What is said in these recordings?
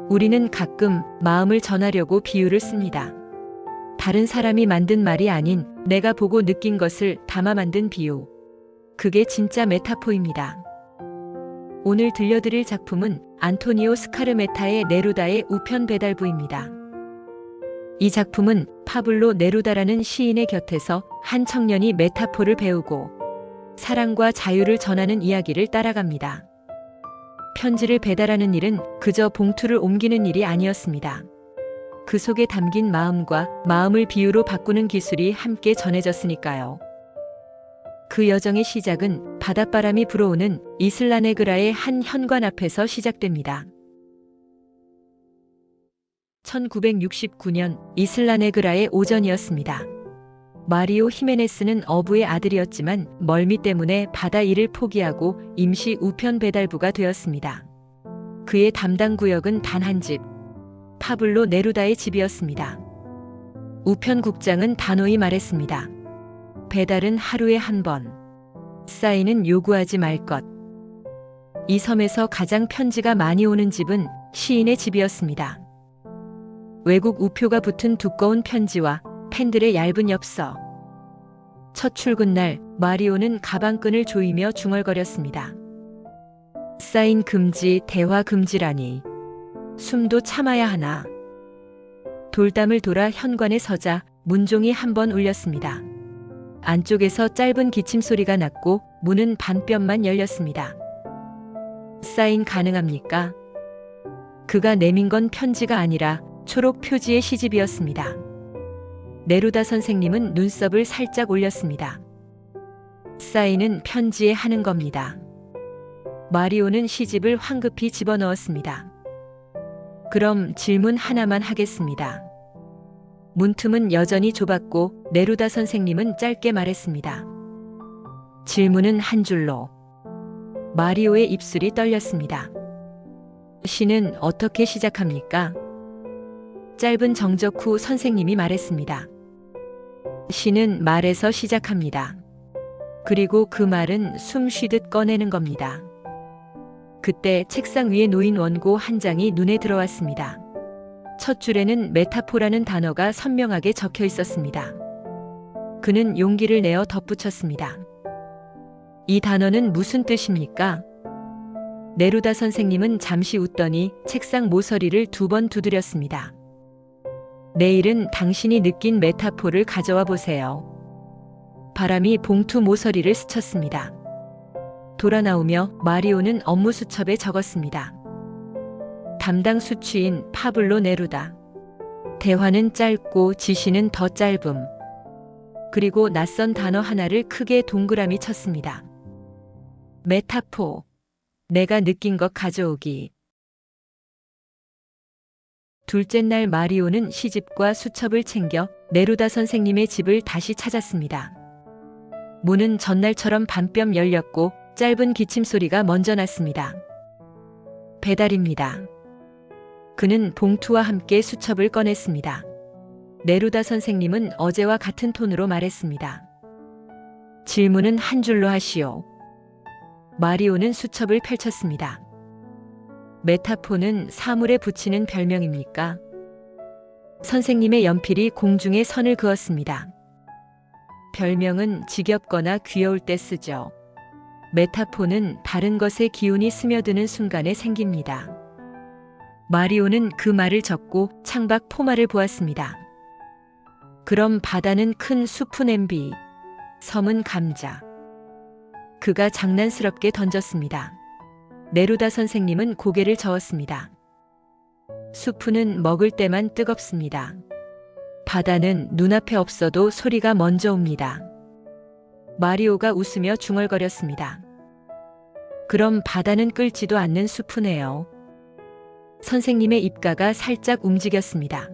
우리는 가끔 마음을 전하려고 비유를 씁니다. 다른 사람이 만든 말이 아닌 내가 보고 느낀 것을 담아 만든 비유. 그게 진짜 메타포입니다. 오늘 들려드릴 작품은 안토니오 스카르메타의 네루다의 우편 배달부입니다. 이 작품은 파블로 네루다라는 시인의 곁에서 한 청년이 메타포를 배우고 사랑과 자유를 전하는 이야기를 따라갑니다. 편지를 배달하는 일은 그저 봉투를 옮기는 일이 아니었습니다. 그 속에 담긴 마음과 마음을 비유로 바꾸는 기술이 함께 전해졌으니까요. 그 여정의 시작은 바닷바람이 불어오는 이슬라네그라의 한 현관 앞에서 시작됩니다. 1969년 이슬라네그라의 오전이었습니다. 마리오 히메네스는 어부의 아들이었지만 멀미 때문에 바다 일을 포기하고 임시 우편 배달부가 되었습니다. 그의 담당 구역은 단 한 집, 파블로 네루다의 집이었습니다. 우편국장은 단호히 말했습니다. 배달은 하루에 한 번. 사인은 요구하지 말 것. 이 섬에서 가장 편지가 많이 오는 집은 시인의 집이었습니다. 외국 우표가 붙은 두꺼운 편지와 팬들의 얇은 엽서. 첫 출근 날 마리오는 가방끈을 조이며 중얼거렸습니다. 사인 금지, 대화 금지라니. 숨도 참아야 하나. 돌담을 돌아 현관에 서자 문종이 한 번 울렸습니다. 안쪽에서 짧은 기침 소리가 났고 문은 반뼘만 열렸습니다. 사인 가능합니까? 그가 내민 건 편지가 아니라 초록 표지의 시집이었습니다. 네루다 선생님은 눈썹을 살짝 올렸습니다. 사인은 편지에 하는 겁니다. 마리오는 시집을 황급히 집어넣었습니다. 그럼 질문 하나만 하겠습니다. 문틈은 여전히 좁았고 네루다 선생님은 짧게 말했습니다. 질문은 한 줄로. 마리오의 입술이 떨렸습니다. 시는 어떻게 시작합니까? 짧은 정적 후 선생님이 말했습니다. 시는 말에서 시작합니다. 그리고 그 말은 숨 쉬듯 꺼내는 겁니다. 그때 책상 위에 놓인 원고 한 장이 눈에 들어왔습니다. 첫 줄에는 메타포라는 단어가 선명하게 적혀 있었습니다. 그는 용기를 내어 덧붙였습니다. 이 단어는 무슨 뜻입니까? 네루다 선생님은 잠시 웃더니 책상 모서리를 2번 두드렸습니다. 내일은 당신이 느낀 메타포를 가져와 보세요. 바람이 봉투 모서리를 스쳤습니다. 돌아 나오며 마리오는 업무 수첩에 적었습니다. 담당 수취인 파블로 네루다. 대화는 짧고 지시는 더 짧음. 그리고 낯선 단어 하나를 크게 동그라미 쳤습니다. 메타포. 내가 느낀 것 가져오기. 둘째 날 마리오는 시집과 수첩을 챙겨 네루다 선생님의 집을 다시 찾았습니다. 문은 전날처럼 반뼘 열렸고 짧은 기침 소리가 먼저 났습니다. 배달입니다. 그는 봉투와 함께 수첩을 꺼냈습니다. 네루다 선생님은 어제와 같은 톤으로 말했습니다. 질문은 한 줄로 하시오. 마리오는 수첩을 펼쳤습니다. 메타포는 사물에 붙이는 별명입니까? 선생님의 연필이 공중에 선을 그었습니다. 별명은 지겹거나 귀여울 때 쓰죠. 메타포는 다른 것의 기운이 스며드는 순간에 생깁니다. 마리오는 그 말을 적고 창밖 포마를 보았습니다. 그럼 바다는 큰 수프 냄비, 섬은 감자. 그가 장난스럽게 던졌습니다. 네루다 선생님은 고개를 저었습니다. 수프는 먹을 때만 뜨겁습니다. 바다는 눈앞에 없어도 소리가 먼저 옵니다. 마리오가 웃으며 중얼거렸습니다. 그럼 바다는 끓지도 않는 수프네요. 선생님의 입가가 살짝 움직였습니다.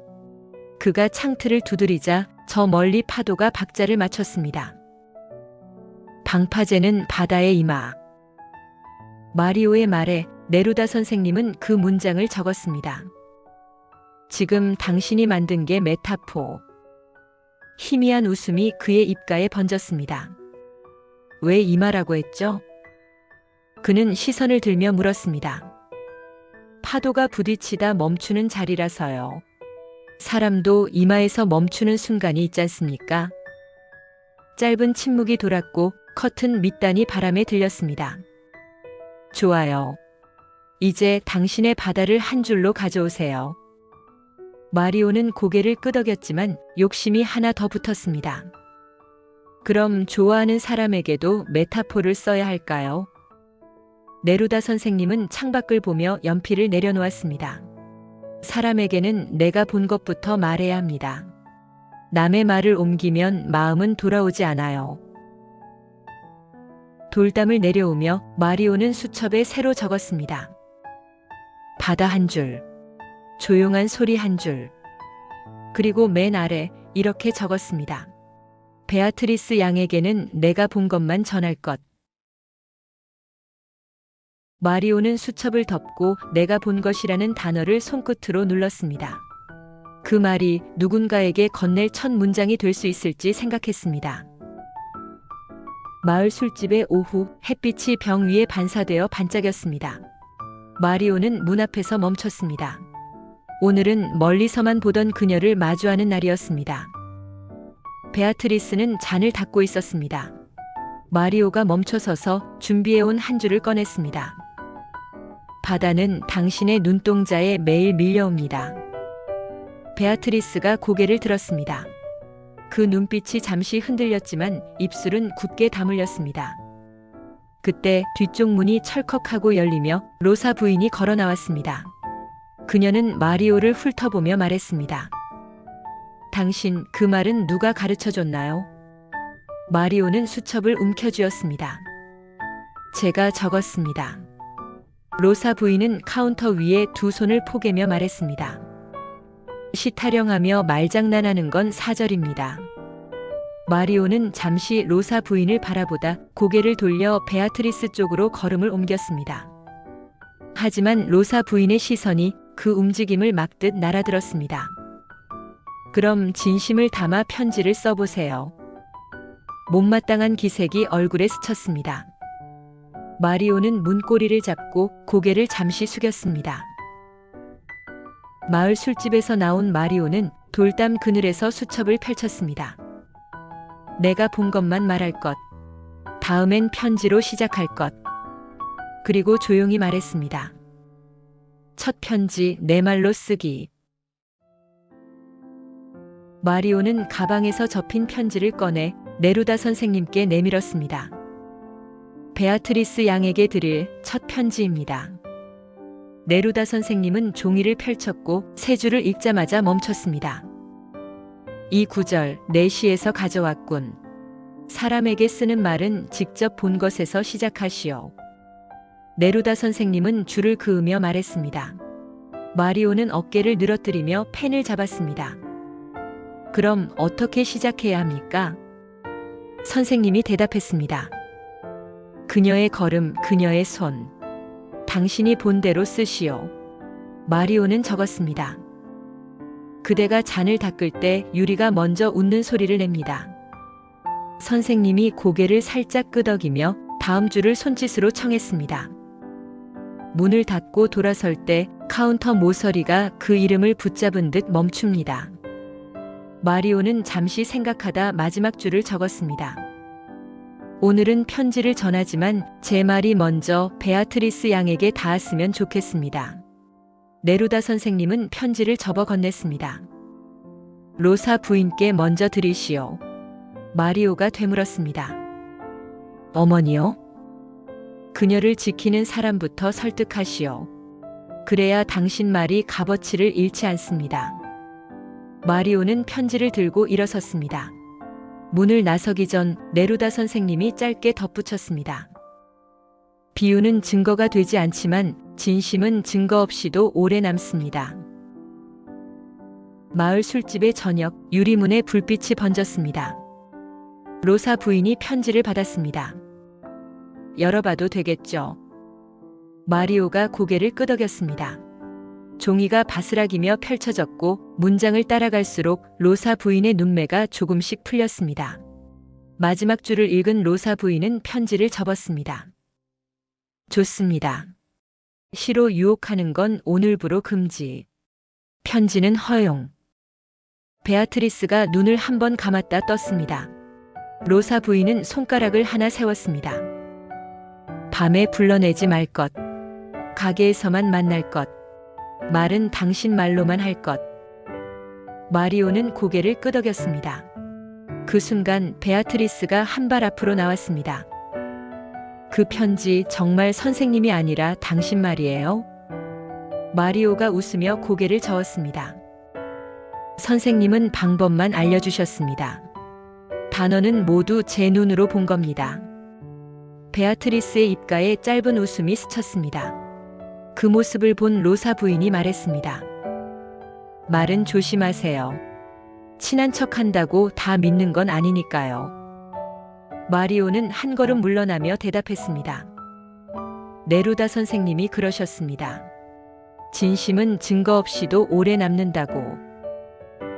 그가 창틀을 두드리자 저 멀리 파도가 박자를 맞췄습니다. 방파제는 바다의 이마. 마리오의 말에 네루다 선생님은 그 문장을 적었습니다. 지금 당신이 만든 게 메타포. 희미한 웃음이 그의 입가에 번졌습니다. 왜 이마라고 했죠? 그는 시선을 들며 물었습니다. 파도가 부딪히다 멈추는 자리라서요. 사람도 이마에서 멈추는 순간이 있지 않습니까? 짧은 침묵이 돌았고 커튼 밑단이 바람에 들렸습니다. 좋아요. 이제 당신의 바다를 한 줄로 가져오세요. 마리오는 고개를 끄덕였지만 욕심이 하나 더 붙었습니다. 그럼 좋아하는 사람에게도 메타포를 써야 할까요? 네루다 선생님은 창밖을 보며 연필을 내려놓았습니다. 사람에게는 내가 본 것부터 말해야 합니다. 남의 말을 옮기면 마음은 돌아오지 않아요. 돌담을 내려오며 마리오는 수첩에 새로 적었습니다. 바다 한 줄, 조용한 소리 한 줄, 그리고 맨 아래 이렇게 적었습니다. 베아트리스 양에게는 내가 본 것만 전할 것. 마리오는 수첩을 덮고 내가 본 것이라는 단어를 손끝으로 눌렀습니다. 그 말이 누군가에게 건넬 첫 문장이 될 수 있을지 생각했습니다. 마을 술집의 오후 햇빛이 병 위에 반사되어 반짝였습니다. 마리오는 문 앞에서 멈췄습니다. 오늘은 멀리서만 보던 그녀를 마주하는 날이었습니다. 베아트리스는 잔을 닦고 있었습니다. 마리오가 멈춰서서 준비해온 한 줄을 꺼냈습니다. 바다는 당신의 눈동자에 매일 밀려옵니다. 베아트리스가 고개를 들었습니다. 그 눈빛이 잠시 흔들렸지만 입술은 굳게 다물렸습니다. 그때 뒤쪽 문이 철컥하고 열리며 로사 부인이 걸어 나왔습니다. 그녀는 마리오를 훑어보며 말했습니다. 당신 그 말은 누가 가르쳐줬나요? 마리오는 수첩을 움켜쥐었습니다. 제가 적었습니다. 로사 부인은 카운터 위에 두 손을 포개며 말했습니다. 시타령하며 말장난하는 건 사절입니다. 마리오는 잠시 로사 부인을 바라보다 고개를 돌려 베아트리스 쪽으로 걸음을 옮겼습니다. 하지만 로사 부인의 시선이 그 움직임을 막듯 날아들었습니다. 그럼 진심을 담아 편지를 써보세요. 못마땅한 기색이 얼굴에 스쳤습니다. 마리오는 문고리를 잡고 고개를 잠시 숙였습니다. 마을 술집에서 나온 마리오는 돌담 그늘에서 수첩을 펼쳤습니다. 내가 본 것만 말할 것. 다음엔 편지로 시작할 것. 그리고 조용히 말했습니다. 첫 편지 내 말로 쓰기. 마리오는 가방에서 접힌 편지를 꺼내 네루다 선생님께 내밀었습니다. 베아트리스 양에게 드릴 첫 편지입니다. 네루다 선생님은 종이를 펼쳤고 세 줄을 읽자마자 멈췄습니다. 이 구절 내시에서 가져왔군. 사람에게 쓰는 말은 직접 본 것에서 시작하시오. 네루다 선생님은 줄을 그으며 말했습니다. 마리오는 어깨를 늘어뜨리며 펜을 잡았습니다. 그럼 어떻게 시작해야 합니까? 선생님이 대답했습니다. 그녀의 걸음, 그녀의 손. 당신이 본 대로 쓰시오. 마리오는 적었습니다. 그대가 잔을 닦을 때 유리가 먼저 웃는 소리를 냅니다. 선생님이 고개를 살짝 끄덕이며 다음 줄을 손짓으로 청했습니다. 문을 닫고 돌아설 때 카운터 모서리가 그 이름을 붙잡은 듯 멈춥니다. 마리오는 잠시 생각하다 마지막 줄을 적었습니다. 오늘은 편지를 전하지만 제 말이 먼저 베아트리스 양에게 닿았으면 좋겠습니다. 네루다 선생님은 편지를 접어 건넸습니다. 로사 부인께 먼저 드리시오. 마리오가 되물었습니다. 어머니요? 그녀를 지키는 사람부터 설득하시오. 그래야 당신 말이 값어치를 잃지 않습니다. 마리오는 편지를 들고 일어섰습니다. 문을 나서기 전 네루다 선생님이 짧게 덧붙였습니다. 비유는 증거가 되지 않지만 진심은 증거 없이도 오래 남습니다. 마을 술집의 저녁, 유리문에 불빛이 번졌습니다. 로사 부인이 편지를 받았습니다. 열어봐도 되겠죠? 마리오가 고개를 끄덕였습니다. 종이가 바스락이며 펼쳐졌고 문장을 따라갈수록 로사 부인의 눈매가 조금씩 풀렸습니다. 마지막 줄을 읽은 로사 부인은 편지를 접었습니다. 좋습니다. 시로 유혹하는 건 오늘부로 금지. 편지는 허용. 베아트리스가 눈을 한 번 감았다 떴습니다. 로사 부인은 손가락을 하나 세웠습니다. 밤에 불러내지 말 것. 가게에서만 만날 것. 말은 당신 말로만 할 것. 마리오는 고개를 끄덕였습니다. 그 순간 베아트리스가 한 발 앞으로 나왔습니다. 그 편지 정말 선생님이 아니라 당신 말이에요? 마리오가 웃으며 고개를 저었습니다. 선생님은 방법만 알려주셨습니다. 단어는 모두 제 눈으로 본 겁니다. 베아트리스의 입가에 짧은 웃음이 스쳤습니다. 그 모습을 본 로사 부인이 말했습니다. 말은 조심하세요. 친한 척 한다고 다 믿는 건 아니니까요. 마리오는 한 걸음 물러나며 대답했습니다. 네루다 선생님이 그러셨습니다. 진심은 증거 없이도 오래 남는다고.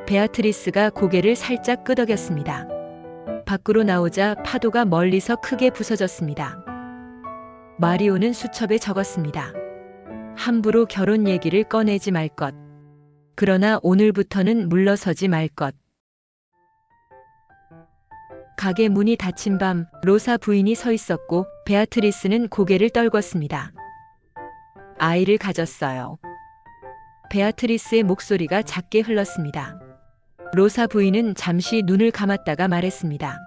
베아트리스가 고개를 살짝 끄덕였습니다. 밖으로 나오자 파도가 멀리서 크게 부서졌습니다. 마리오는 수첩에 적었습니다. 함부로 결혼 얘기를 꺼내지 말 것. 그러나 오늘부터는 물러서지 말 것. 가게 문이 닫힌 밤 로사 부인이 서 있었고 베아트리스는 고개를 떨궜습니다. 아이를 가졌어요. 베아트리스의 목소리가 작게 흘렀습니다. 로사 부인은 잠시 눈을 감았다가 말했습니다.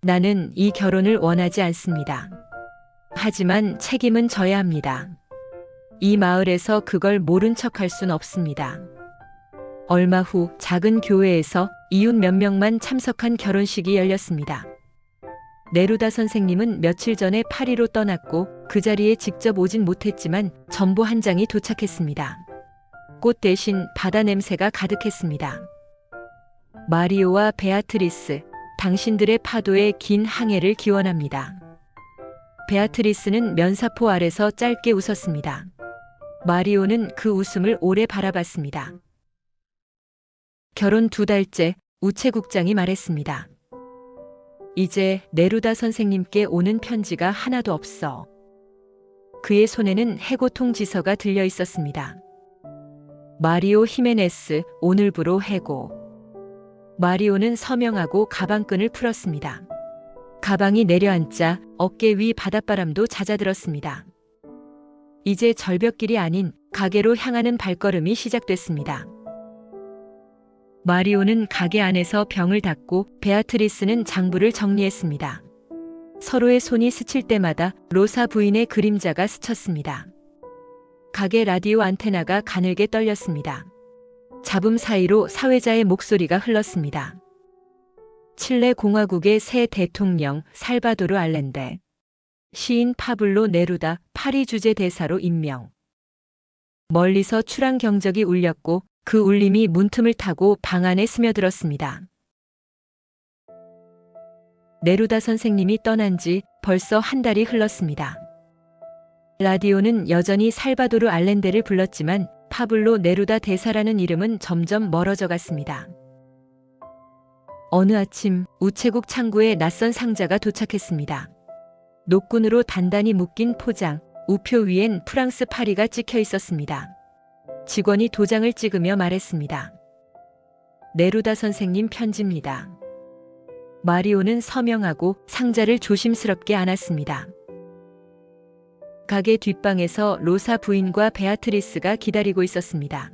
나는 이 결혼을 원하지 않습니다. 하지만 책임은 져야 합니다. 이 마을에서 그걸 모른 척할 순 없습니다. 얼마 후 작은 교회에서 이웃 몇 명만 참석한 결혼식이 열렸습니다. 네루다 선생님은 며칠 전에 파리로 떠났고 그 자리에 직접 오진 못했지만 전보 한 장이 도착했습니다. 꽃 대신 바다 냄새가 가득했습니다. 마리오와 베아트리스, 당신들의 파도에 긴 항해를 기원합니다. 베아트리스는 면사포 아래서 짧게 웃었습니다. 마리오는 그 웃음을 오래 바라봤습니다. 결혼 2달째 우체국장이 말했습니다. 이제 네루다 선생님께 오는 편지가 하나도 없어. 그의 손에는 해고 통지서가 들려 있었습니다. 마리오 히메네스, 오늘부로 해고. 마리오는 서명하고 가방끈을 풀었습니다. 가방이 내려앉자 어깨 위 바닷바람도 잦아들었습니다. 이제 절벽길이 아닌 가게로 향하는 발걸음이 시작됐습니다. 마리오는 가게 안에서 병을 닦고 베아트리스는 장부를 정리했습니다. 서로의 손이 스칠 때마다 로사 부인의 그림자가 스쳤습니다. 가게 라디오 안테나가 가늘게 떨렸습니다. 잡음 사이로 사회자의 목소리가 흘렀습니다. 칠레 공화국의 새 대통령 살바도르 알렌데. 시인 파블로 네루다 파리 주재 대사로 임명. 멀리서 출항 경적이 울렸고 그 울림이 문틈을 타고 방 안에 스며들었습니다. 네루다 선생님이 떠난 지 벌써 한 달이 흘렀습니다. 라디오는 여전히 살바도르 알렌데를 불렀지만 파블로 네루다 대사라는 이름은 점점 멀어져 갔습니다. 어느 아침 우체국 창구에 낯선 상자가 도착했습니다. 노끈으로 단단히 묶인 포장, 우표 위엔 프랑스 파리가 찍혀 있었습니다. 직원이 도장을 찍으며 말했습니다. 네루다 선생님 편지입니다. 마리오는 서명하고 상자를 조심스럽게 안았습니다. 가게 뒷방에서 로사 부인과 베아트리스가 기다리고 있었습니다.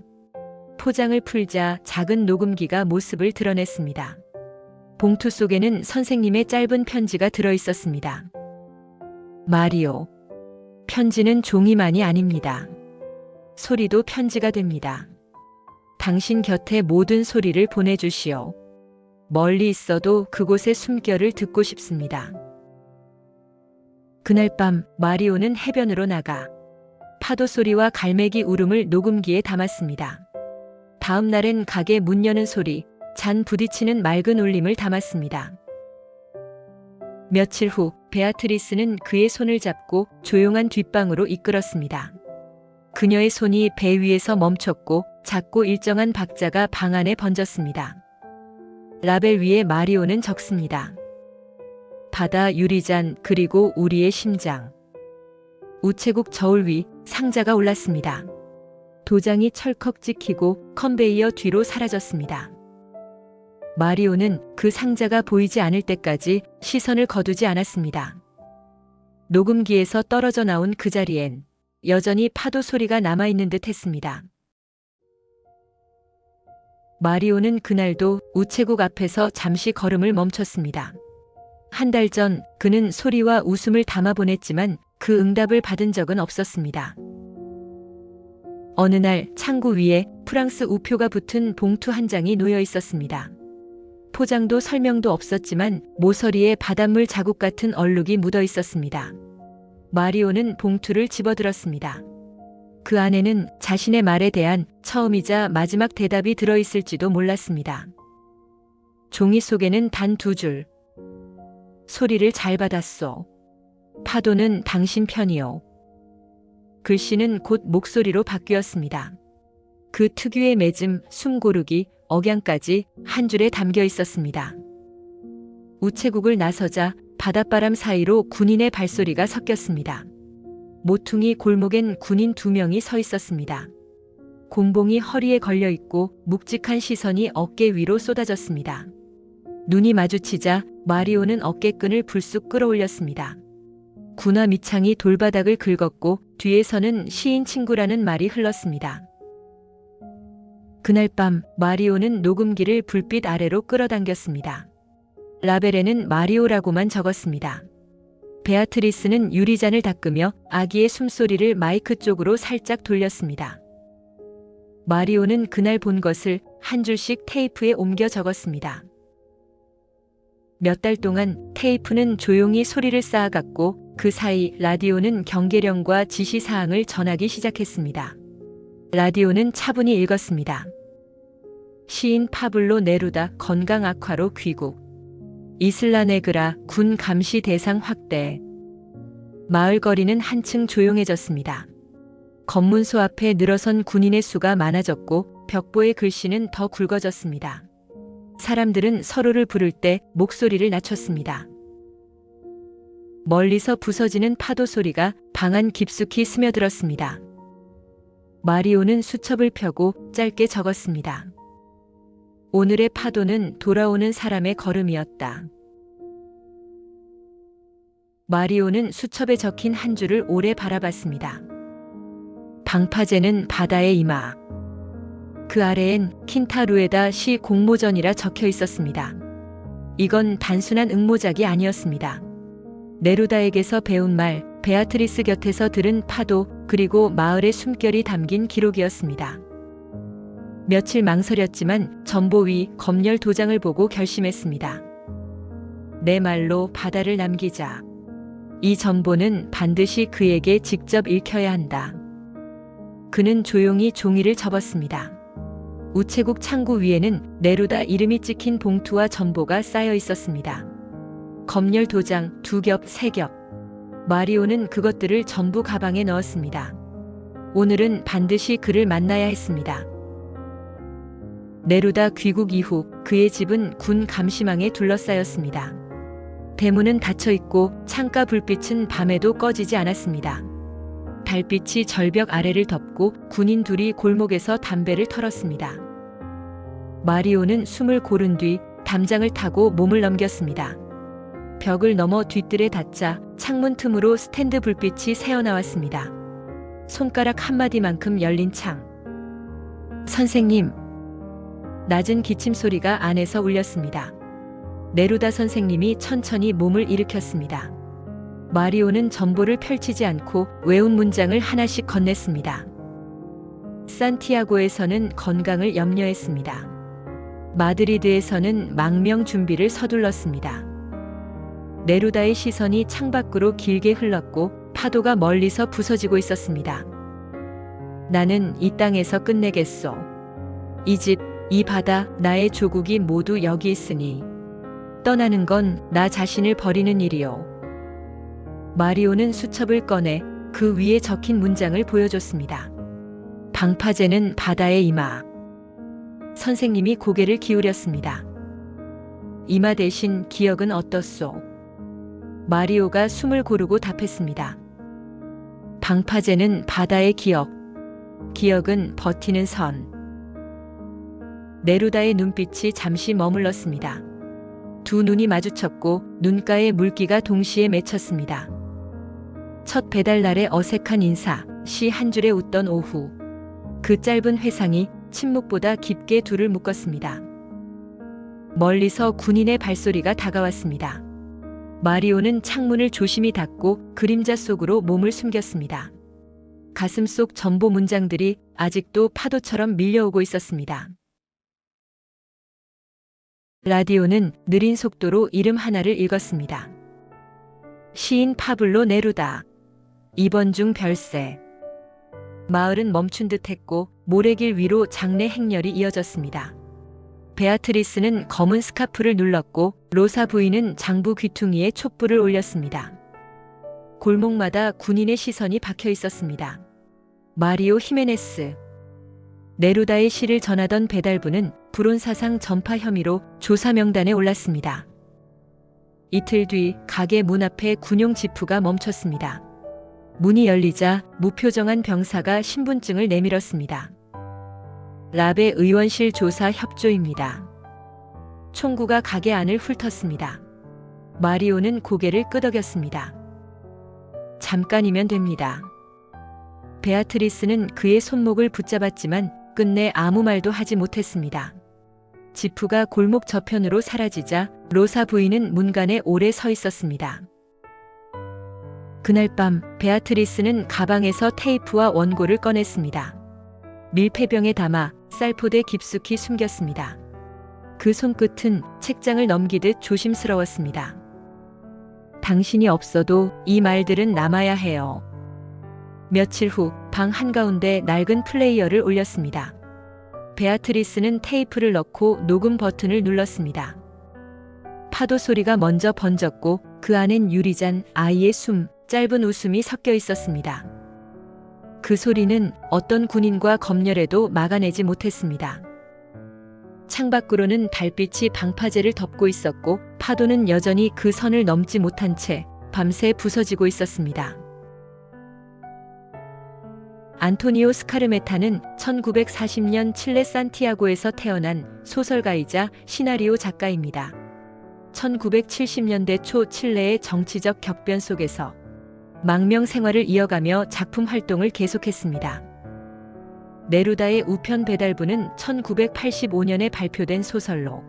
포장을 풀자 작은 녹음기가 모습을 드러냈습니다. 봉투 속에는 선생님의 짧은 편지가 들어 있었습니다. 마리오, 편지는 종이만이 아닙니다. 소리도 편지가 됩니다. 당신 곁에 모든 소리를 보내주시오. 멀리 있어도 그곳의 숨결을 듣고 싶습니다. 그날 밤 마리오는 해변으로 나가 파도 소리와 갈매기 울음을 녹음기에 담았습니다. 다음 날엔 가게 문 여는 소리, 잔 부딪히는 맑은 울림을 담았습니다. 며칠 후 베아트리스는 그의 손을 잡고 조용한 뒷방으로 이끌었습니다. 그녀의 손이 배 위에서 멈췄고 작고 일정한 박자가 방 안에 번졌습니다. 라벨 위에 마리오는 적습니다. 바다 유리잔 그리고 우리의 심장. 우체국 저울 위 상자가 올랐습니다. 도장이 철컥 찍히고 컨베이어 뒤로 사라졌습니다. 마리오는 그 상자가 보이지 않을 때까지 시선을 거두지 않았습니다. 녹음기에서 떨어져 나온 그 자리엔 여전히 파도 소리가 남아있는 듯 했습니다. 마리오는 그날도 우체국 앞에서 잠시 걸음을 멈췄습니다. 한 달 전 그는 소리와 웃음을 담아 보냈지만 그 응답을 받은 적은 없었습니다. 어느 날 창구 위에 프랑스 우표가 붙은 봉투 한 장이 놓여 있었습니다. 포장도 설명도 없었지만 모서리에 바닷물 자국 같은 얼룩이 묻어 있었습니다. 마리오는 봉투를 집어들었습니다. 그 안에는 자신의 말에 대한 처음이자 마지막 대답이 들어있을지도 몰랐습니다. 종이 속에는 단 2줄. 소리를 잘 받았소. 파도는 당신 편이요. 글씨는 곧 목소리로 바뀌었습니다. 그 특유의 맺음, 숨 고르기, 억양까지 한 줄에 담겨 있었습니다. 우체국을 나서자 바닷바람 사이로 군인의 발소리가 섞였습니다. 모퉁이 골목엔 군인 2명이 서 있었습니다. 곤봉이 허리에 걸려 있고 묵직한 시선이 어깨 위로 쏟아졌습니다. 눈이 마주치자 마리오는 어깨끈을 불쑥 끌어올렸습니다. 군화 밑창이 돌바닥을 긁었고 뒤에서는 시인 친구라는 말이 흘렀습니다. 그날 밤 마리오는 녹음기를 불빛 아래로 끌어당겼습니다. 라벨에는 마리오라고만 적었습니다. 베아트리스는 유리잔을 닦으며 아기의 숨소리를 마이크 쪽으로 살짝 돌렸습니다. 마리오는 그날 본 것을 한 줄씩 테이프에 옮겨 적었습니다. 몇 달 동안 테이프는 조용히 소리를 쌓아갔고 그 사이 라디오는 경계령과 지시사항을 전하기 시작했습니다. 라디오는 차분히 읽었습니다. 시인 파블로 네루다 건강 악화로 귀국. 이슬라네그라 군 감시 대상 확대. 마을 거리는 한층 조용해졌습니다. 검문소 앞에 늘어선 군인의 수가 많아졌고 벽보의 글씨는 더 굵어졌습니다. 사람들은 서로를 부를 때 목소리를 낮췄습니다. 멀리서 부서지는 파도 소리가 방 안 깊숙이 스며들었습니다. 마리오는 수첩을 펴고 짧게 적었습니다. 오늘의 파도는 돌아오는 사람의 걸음이었다. 마리오는 수첩에 적힌 한 줄을 오래 바라봤습니다. 방파제는 바다의 이마. 그 아래엔 킨타루에다 시 공모전이라 적혀 있었습니다. 이건 단순한 응모작이 아니었습니다. 네루다에게서 배운 말, 베아트리스 곁에서 들은 파도, 그리고 마을의 숨결이 담긴 기록이었습니다. 며칠 망설였지만 전보위 검열 도장을 보고 결심했습니다. 내 말로 바다를 남기자. 이 전보는 반드시 그에게 직접 읽혀야 한다. 그는 조용히 종이를 접었습니다. 우체국 창구 위에는 네루다 이름이 찍힌 봉투와 전보가 쌓여 있었습니다. 검열 도장 2겹, 3겹. 마리오는 그것들을 전부 가방에 넣었습니다. 오늘은 반드시 그를 만나야 했습니다. 네루다 귀국 이후 그의 집은 군 감시망에 둘러싸였습니다. 대문은 닫혀 있고 창가 불빛은 밤에도 꺼지지 않았습니다. 달빛이 절벽 아래를 덮고 군인 둘이 골목에서 담배를 털었습니다. 마리오는 숨을 고른 뒤 담장을 타고 몸을 넘겼습니다. 벽을 넘어 뒤뜰에 닿자 창문 틈으로 스탠드 불빛이 새어나왔습니다. 손가락 한마디만큼 열린 창. 선생님. 낮은 기침 소리가 안에서 울렸습니다. 네루다 선생님이 천천히 몸을 일으켰습니다. 마리오는 전보를 펼치지 않고 외운 문장을 하나씩 건넸습니다. 산티아고에서는 건강을 염려했습니다. 마드리드에서는 망명 준비를 서둘렀습니다. 네루다의 시선이 창밖으로 길게 흘렀고 파도가 멀리서 부서지고 있었습니다. 나는 이 땅에서 끝내겠소. 이 집, 이 바다, 나의 조국이 모두 여기 있으니 떠나는 건 나 자신을 버리는 일이요. 마리오는 수첩을 꺼내 그 위에 적힌 문장을 보여줬습니다. 방파제는 바다의 이마. 선생님이 고개를 기울였습니다. 이마 대신 기억은 어떻소? 마리오가 숨을 고르고 답했습니다. 방파제는 바다의 기억, 기억은 버티는 선. 네루다의 눈빛이 잠시 머물렀습니다. 두 눈이 마주쳤고 눈가에 물기가 동시에 맺혔습니다. 첫 배달 날의 어색한 인사, 시 한 줄에 웃던 오후. 그 짧은 회상이 침묵보다 깊게 둘을 묶었습니다. 멀리서 군인의 발소리가 다가왔습니다. 마리오는 창문을 조심히 닫고 그림자 속으로 몸을 숨겼습니다. 가슴 속 전보 문장들이 아직도 파도처럼 밀려오고 있었습니다. 라디오는 느린 속도로 이름 하나를 읽었습니다. 시인 파블로 네루다. 2번 중 별세. 마을은 멈춘 듯했고 모래길 위로 장례 행렬이 이어졌습니다. 베아트리스는 검은 스카프를 눌렀고 로사 부인은 장부 귀퉁이에 촛불을 올렸습니다. 골목마다 군인의 시선이 박혀 있었습니다. 마리오 히메네스. 네루다의 시를 전하던 배달부는 불온사상 전파 혐의로 조사 명단에 올랐습니다. 이틀 뒤 가게 문 앞에 군용 지프가 멈췄습니다. 문이 열리자 무표정한 병사가 신분증을 내밀었습니다. 라베 의원실 조사 협조입니다. 총구가 가게 안을 훑었습니다. 마리오는 고개를 끄덕였습니다. 잠깐이면 됩니다. 베아트리스는 그의 손목을 붙잡았지만 끝내 아무 말도 하지 못했습니다. 지프가 골목 저편으로 사라지자 로사 부인은 문간에 오래 서 있었습니다. 그날 밤 베아트리스는 가방에서 테이프와 원고를 꺼냈습니다. 밀폐병에 담아 쌀포대 깊숙이 숨겼습니다. 그 손끝은 책장을 넘기듯 조심스러웠습니다. 당신이 없어도 이 말들은 남아야 해요. 며칠 후 방 한가운데 낡은 플레이어를 올렸습니다. 베아트리스는 테이프를 넣고 녹음 버튼을 눌렀습니다. 파도 소리가 먼저 번졌고 그 안엔 유리잔, 아이의 숨, 짧은 웃음이 섞여 있었습니다. 그 소리는 어떤 군인과 검열에도 막아내지 못했습니다. 창밖으로는 달빛이 방파제를 덮고 있었고 파도는 여전히 그 선을 넘지 못한 채 밤새 부서지고 있었습니다. 안토니오 스카르메타는 1940년 칠레 산티아고에서 태어난 소설가이자 시나리오 작가입니다. 1970년대 초 칠레의 정치적 격변 속에서 망명 생활을 이어가며 작품 활동을 계속했습니다. 네루다의 우편 배달부는 1985년에 발표된 소설로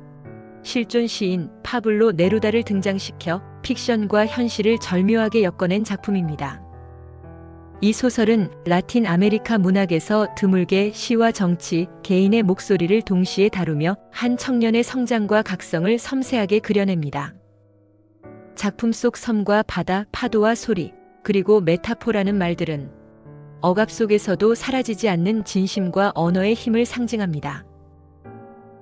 실존 시인 파블로 네루다를 등장시켜 픽션과 현실을 절묘하게 엮어낸 작품입니다. 이 소설은 라틴 아메리카 문학에서 드물게 시와 정치, 개인의 목소리를 동시에 다루며 한 청년의 성장과 각성을 섬세하게 그려냅니다. 작품 속 섬과 바다, 파도와 소리, 그리고 메타포라는 말들은 억압 속에서도 사라지지 않는 진심과 언어의 힘을 상징합니다.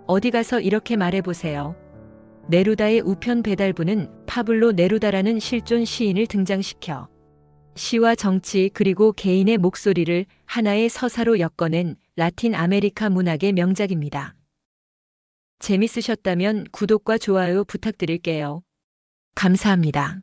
어디 가서 이렇게 말해보세요. 네루다의 우편 배달부는 파블로 네루다라는 실존 시인을 등장시켜 시와 정치 그리고 개인의 목소리를 하나의 서사로 엮어낸 라틴 아메리카 문학의 명작입니다. 재밌으셨다면 구독과 좋아요 부탁드릴게요. 감사합니다.